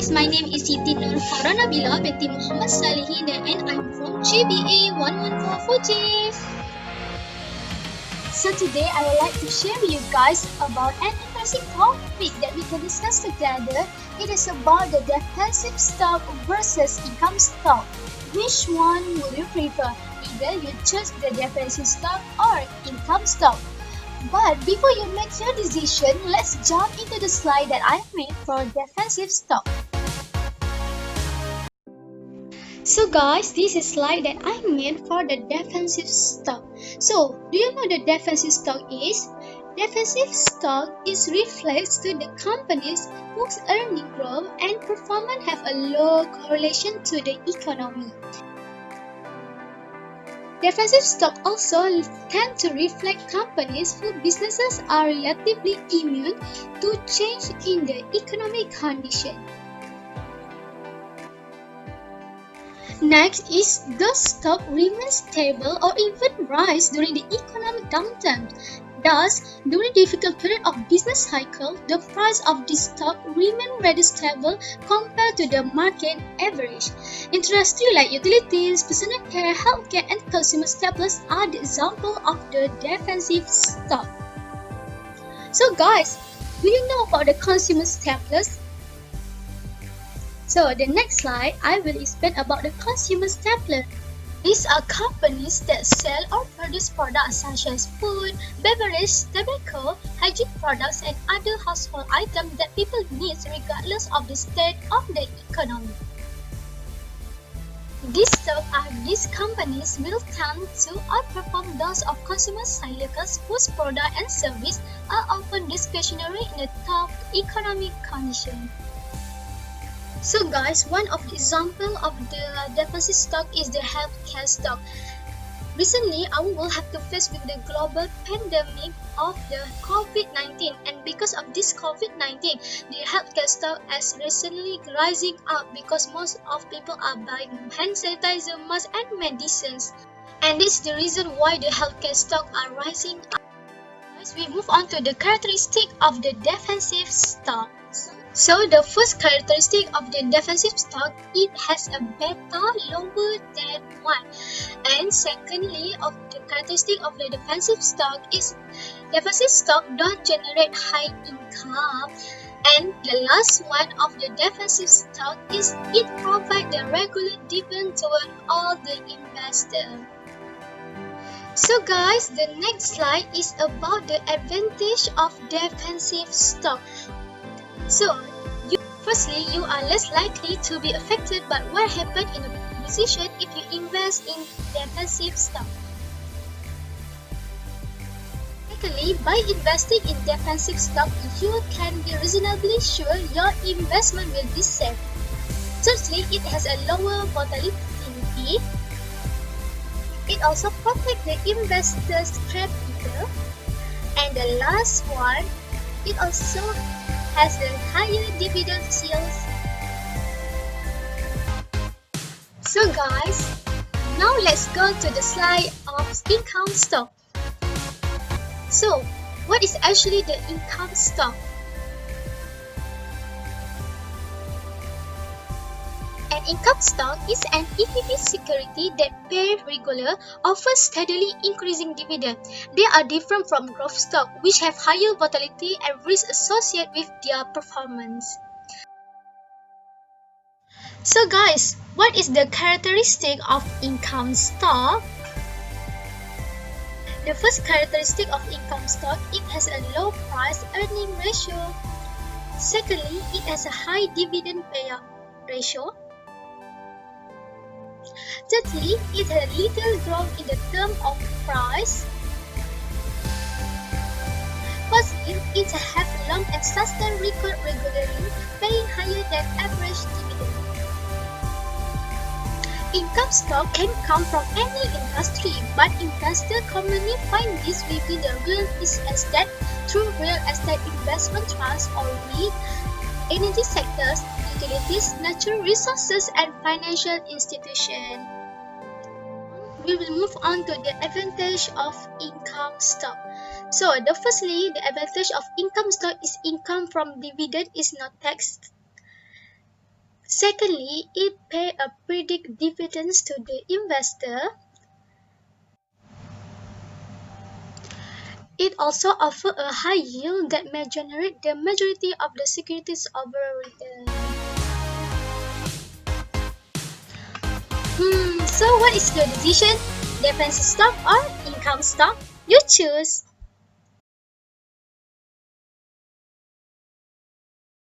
guys, my name is Siti Nur Faranabila binti Muhammad Salihin and I'm from GBA 114 So today I would like to share with you guys about an interesting topic that we can discuss together. It is about the defensive stock versus income stock. Which one would you prefer? Either you choose the defensive stock or income stock. But before you make your decision, let's jump into the slide that I made for defensive stock. So guys, this is slide that I made for the defensive stock. So, do you know the defensive stock is? Defensive stock is reflects to the companies whose earning growth and performance have a low correlation to the economy. Defensive stock also tend to reflect companies whose businesses are relatively immune to change in the economic condition. Next is the stock remain stable or even rise during the economic downturn. Thus, during the difficult period of business cycle, the price of this stock remain rather stable compared to the market average. Industries like utilities, personal care, healthcare, and consumer staples are the example of the defensive stock. So guys, do you know about the consumer staples? So the next slide, I will explain about the consumer staples. These are companies that sell or produce products such as food, beverage, tobacco, hygiene products, and other household items that people need regardless of the state of the economy. These companies will tend to outperform those of consumer cycles whose products and services are often discretionary in a tough economic condition. So guys, one of the example of the defensive stock is the healthcare stock. Recently, our world have to face with the global pandemic of the COVID-19, and because of this COVID-19, the healthcare stock has recently rising up because most of people are buying hand sanitizer, masks, and medicines. And this is the reason why the healthcare stock are rising up. As we move on to the characteristic of the defensive stock. So the first characteristic of the defensive stock, it has a beta lower than 1. And secondly, of the characteristic of the defensive stock is defensive stock don't generate high income. And the last one of the defensive stock is it provides the regular dividend toward all the investors. So guys, the next slide is about the advantage of defensive stock. So, firstly, you are less likely to be affected by what happened in a position if you invest in defensive stock. Secondly, by investing in defensive stock, you can be reasonably sure your investment will be safe. Thirdly, it has a lower volatility. It also protects the investor's capital. And the last one, it also has a higher dividend yields. So guys, now let's go to the slide of income stock. So, what is actually the income stock? An income stock is an equity security that pays regular, often steadily increasing dividend. They are different from growth stock, which have higher volatility and risk associated with their performance. So guys, what is the characteristic of income stock? The first characteristic of income stock, it has a low price earning ratio. Secondly, it has a high dividend payout ratio. Thirdly, it has little growth in the term of price. Fourthly, it has long and sustained record regularly, paying higher than average dividend. Income stock can come from any industry, but investors commonly find this within the real estate through real estate investment trusts or REIT, energy sectors, utilities, natural resources, and financial institutions. We will move on to the advantage of income stock. So, firstly, the advantage of income stock is income from dividend is not taxed. Secondly, it pays a predict dividends to the investor. It also offers a high yield that may generate the majority of the securities over return. So what is your decision? Defensive stock or income stock? You choose.